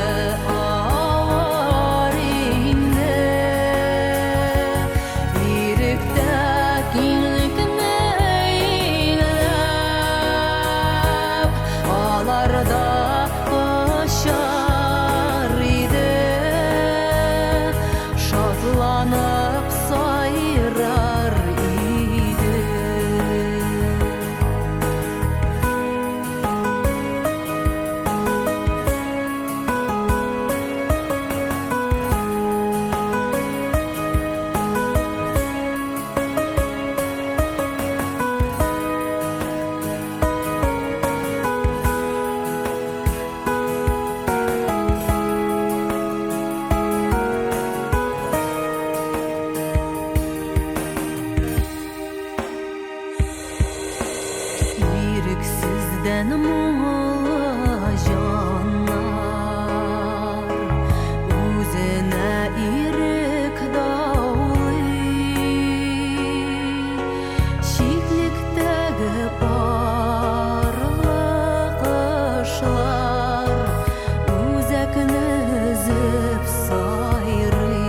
авыр инде. Иректә киңлекне иңләп, аларда ашар иде, шатланып сайрар иде. Ирексізден мұңлы жаннар, өзіне ирек даулый. Шиклектәге барлык кошлар, үзәкне өзеп сайрый.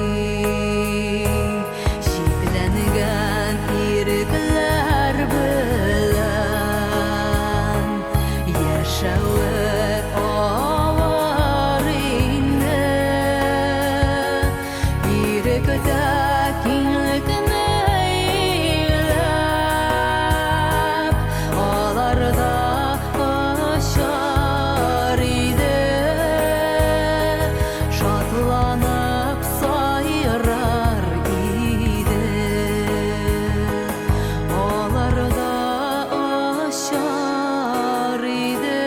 Шикләнгән ирекләр белән яшәүе авыр инде. Иректә киңлекне иңләп, аларда ашар иде, шатланып сайрар иде. Аларда ашар иде,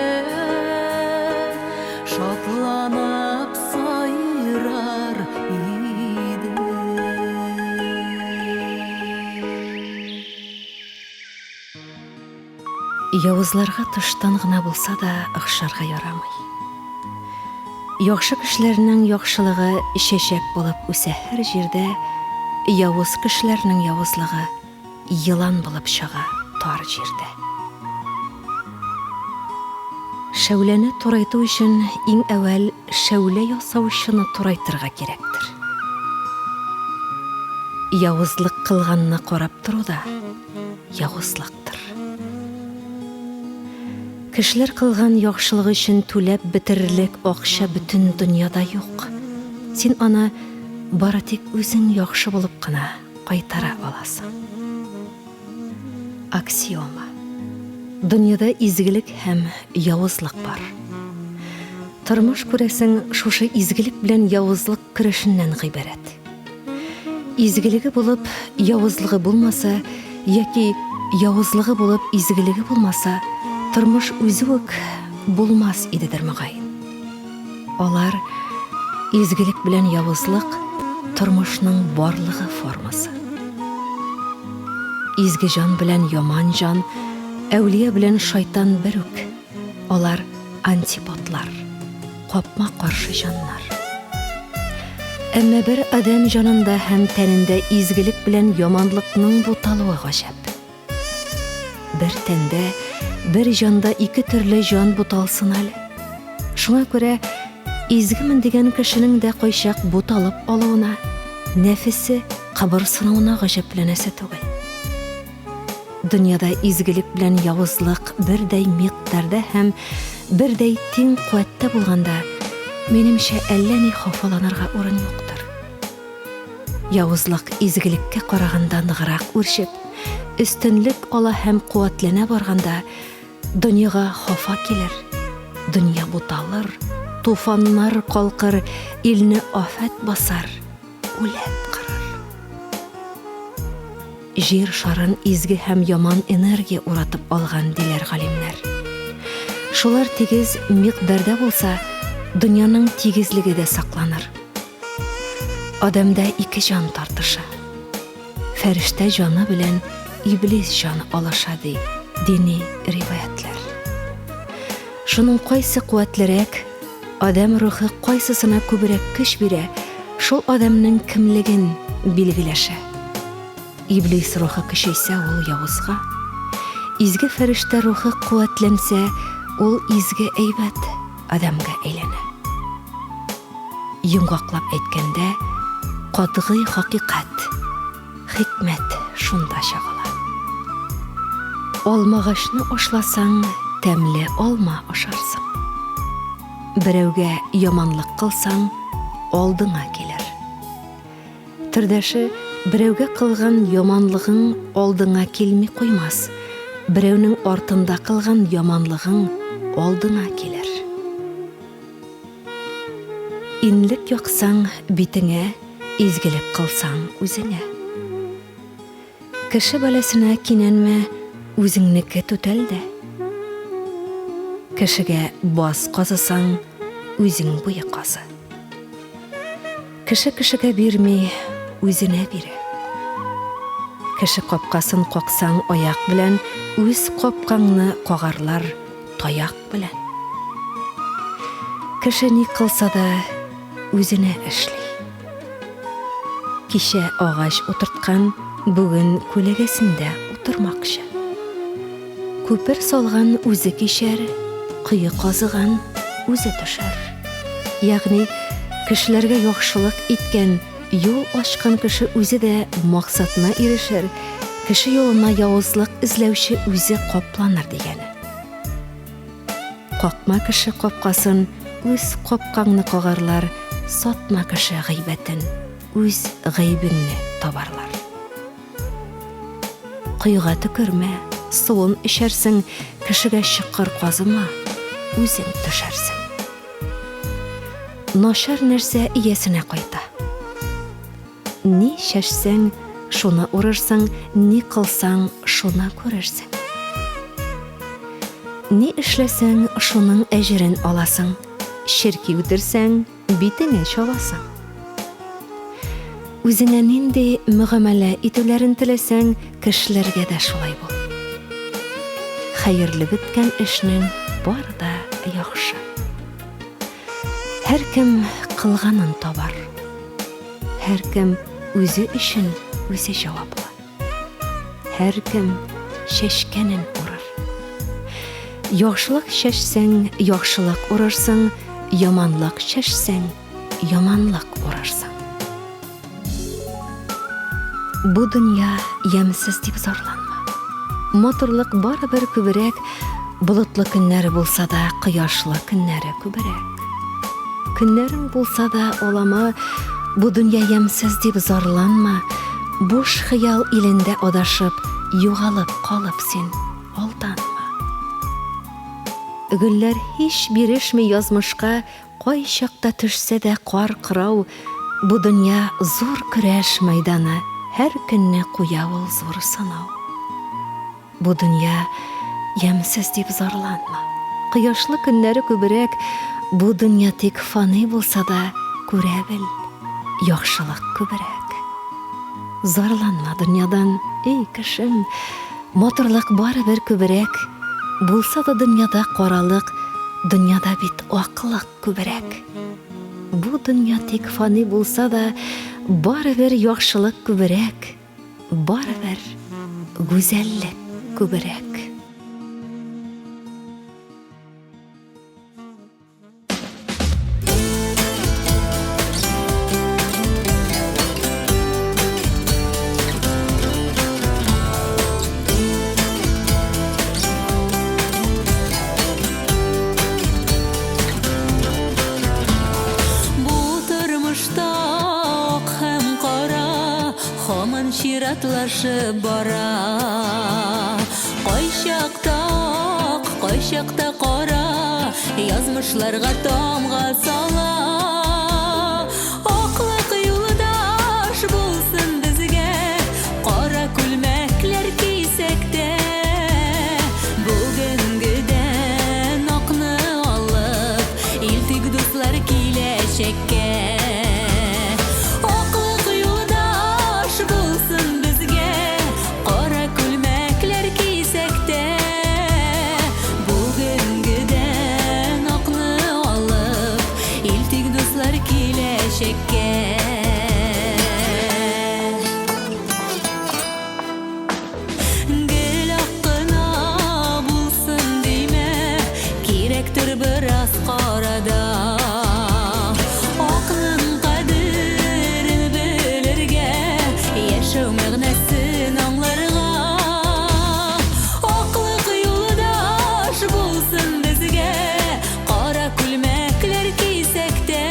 шатланып сайрар иде. Явызларга тыштан гына булса да охшарга ярамый. Яхшы кешеләрнең яхшылыгы чәчәк булып үсә һәр җирдә, явыз кешеләрнең явызлыгы йылан булып чыга тар җирдә. Шәүләне турайту өчен иң әүвәл шәүлә ясаучыны турайтырга кирәктер. Явызлык кылганны карап тору да явызлыктыр. Кешеләр кылган яхшылык өчен түләп бетерерлек акча бөтен дөньяда юк. Син аны бары тик үзең яхшы булып кына кайтара аласың. Аксиома. Дөньяда изгелек һәм явызлык бар. Тормыш күрәсең шушы изгелек белән явызлык көрәшеннән гыйбарәт. Изгелеге булып явызлыгы булмаса, яки явызлыгы булып изгелеге булмаса, тормыш үзе үк булмас идедер мөгаен. Алар изгелек белән явызлык тормышның барлыгы формасы. изге жан белән яман жан, әүлия белән шайтан бер үк. Алар антиподлар, капма каршы жаннар. Әмма бер адам жанында һәм тәнендә изгелек белән яманлыкның буталуы гаҗәп. Бер тәндә, бер җанда ике төрле жан буталсын әле. Шуңа күрә изгемен дигән кешенең дә кайчак буталып алуына, нәфесе кабыр сынауына гаҗәпләнәсе түгел. Дөньяда изгелек белән явызлык бердәй миқдарда һәм бердәй тиң куәттә булганда, минемчә әллә ни хафаланырга урын юктыр. Явызлык изгелеккә караганда ныграк үрчеп, өстенлек ала һәм куәтләнә барганда, дөньяга хафа килер, дөнья буталыр, туфаннар калкыр, илне афат басар, үләт кырыр. Җир шарын изге һәм яман энергия уратып алган диләр галимнәр. Шулар тигез миқдарда булса, дөньяның тигезлеге дә сакланыр. Адамда ике жан тартыша. Фәрештә җаны белән иблис җаны алыша ди дини риваятлар. Шуның кайсы куәтлерәк, адам рухы кайсысына күбрәк көч бирә, шул адамның кимлеген билгеләшә. Иблис рухы көчәйсә, ул явызга. Изге фәрештә рухы куәтләнсә, ул изге әйбәт адамга әйләнә. Йомгаклап әйткәндә, катгый хакыйкать, хикмәт шунда чагыла. Алмагачны ашласаң, тәмле алма ашарсың. Берәүгә яманлык кылсаң, алдыңа килер. Төрдәше берәүгә кылган яманлыгың алдыңа килми куймас. Берәүнең артында кылган яманлыгың алдыңа килер. Инлек яксаң битеңә, изгелек кылсаң үзеңә. Кеше баласына кинәнмә, үзеңнеке түтәл дә. Кешегә бас казысаң, үзең буе казы. Кеше кешегә бирми, үзенә бирә. Кеше капкасын каксаң аяк белән, үз капкаңны кагарлар таяк белән. Кеше ни кылса да үзенә эшли. Кичә агач утырткан, бүген күләгәсендә утырмакчы. Күпер салган үзе кишәр, кыйы казыган үзе төшәр. Ягъни кешеләргә яхшылык иткән, юл ачкан кеше үзе дә максатына ирешер, кеше юлына явызлык эзләүче үзе капланыр дигәне. Какма кеше капкасын, үз капкаңны кагарлар, сатма кеше гыйбәтен, үз гыйбеңне табарлар. Кыйга төкермә, суын эчәрсең, кешегә чыкыр казыма, үзең төшәрсең. Нашар нәрсә иясенә кайта. Ни чәчсәң, шуны урырсың, ни кылсаң, шуны күрерсең. Ни эшләсәң, шуның әҗерен аласың. Ширки үтерсәң, битеңә чабасың. Үзеңә нинди мөгамәлә итүләрен теләсәң, кешеләргә дә шулай бул. Хәерле биткән эшнең бары да яхшы. Һәркем кылганын табар. Һәркем үзе өчен үзе җаваплы. Һәркем чәчкәнен урыр. Яхшылык чәчсәң, яхшылык урырсың, яманлык чәчсәң, яманлык урырсың. Бу дөнья ямсыз дип зарланма. Матурлык барыбер күбрәк, болытлы көннәре булса да, кояшлы көннәре күбрәк. Көннәрең булса да алама, бу дөнья ямсыз дип зарланма. Буш хыял илендә адашып, югалып калып син алданма. Гөлләр һич бирешми язмышка, кай чакта төшсә дә кар кырау. Бу дөнья зур көрәш мәйданы, һәр көнне куя ул зур сынау. Бу дөнья ямсыз дип зарланма. Кояшлы көннәре күбрәк, бу дөнья тик фани булса да, күрә бел, яхшылык күбрәк. зарланма дөньядан, эй кешем, матурлык барыбер күбрәк, булса да дөньяда каралык, дөньяда бит аклык күбрәк. Бу дөнья тик фани булса да, барыбер яхшылык күбрәк, барыбер гүзәллек күбрәк. Ширатлашып бара, кайчакта кара, язмышларга тамга сала. Аклык юлдаш булсын безгә, кара күлмәкләр кисәк тә, бүгенгедән акны алып, илтик дуслар киләчәккә. Гел акына булсын димә, кирәктер бераз карада. Акның кадерен белергә, яшәү мәгънәсен аңларга. Аклык юлдаш булсын безгә, кара күлмәкләр кисәк тә,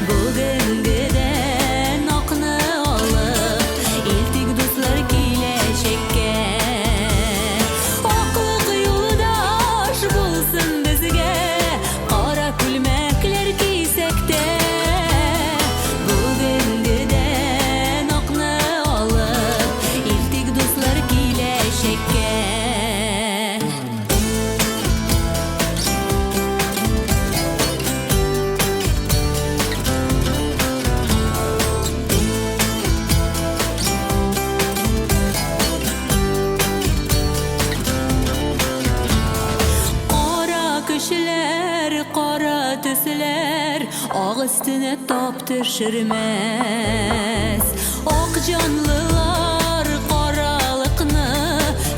бүгенгедән акны алып, илтик дуслар киләчәккә. Аклык юлдаш булсын безгә, кара күлмәкләр кисәк тә, бүгенгедән акны алып, илтик дуслар киләчәккә. Кара төсләр, ак өстенә тап төшермәс. Ак җанлылар каралыкны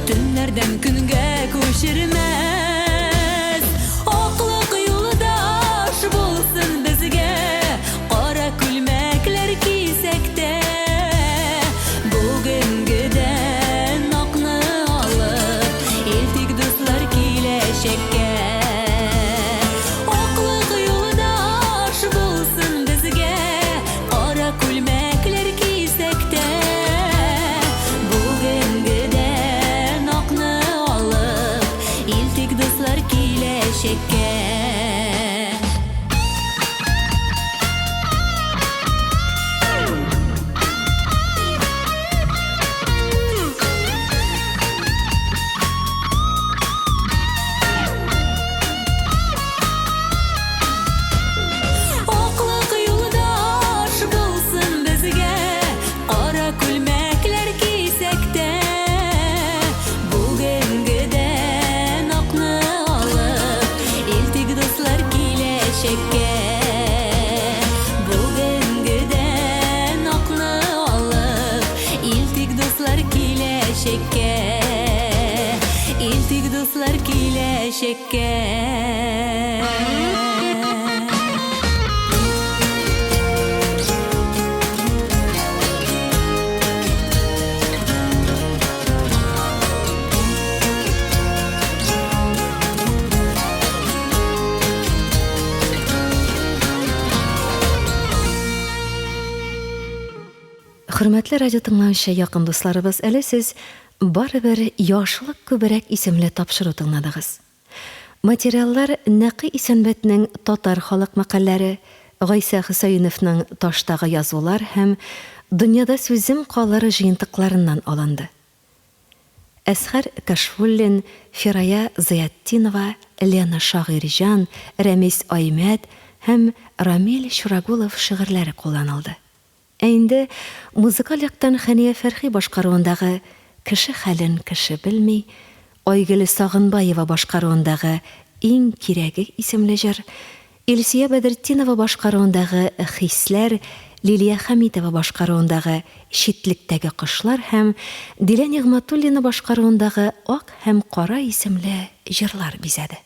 төннәрдән көнгә күчермәс. Аклык юлдаш булсын безгә, кара күлмәкләр кисәк тә, бүгенгедән акны алып, илтик дуслар киләчәккә. Илтик дуслар киләчәккә. Хөрмәтле радио тыңлаучы якын дусларыбыз, әле сез барыбер яшьлек күбрәк исемле тапшыру тыңладыгыз. Материаллар Нәкый Исәнбәтнең татар халык мәкалләре, Гайса Хөсәйновның таштагы язулар һәм Дөньяда сүзем калыр җыентыкларыннан алынды. Әсхәр Кашфуллин, Фирая Зыятдинова, Лена Шагыйрҗан, Рәмис Аймәт һәм Рамил Шурагулов шигырьләре кулланылды. Ә инде музыкаль яктан Хәния Фәрхи башкаруындагы «Кеше хәлен кеше белми», Айгөл Сагынбаева башкаруындагы «Иң кирәге» исемле җыр, Илсия Бәдретдинова башкаруындагы «Хисләр», Лилия Хәмитова башкаруындагы «Читлектәге кошлар» һәм Дилә Нигъмәтуллина башкаруындагы «Ак һәм кара» исемле җырлар бизәде.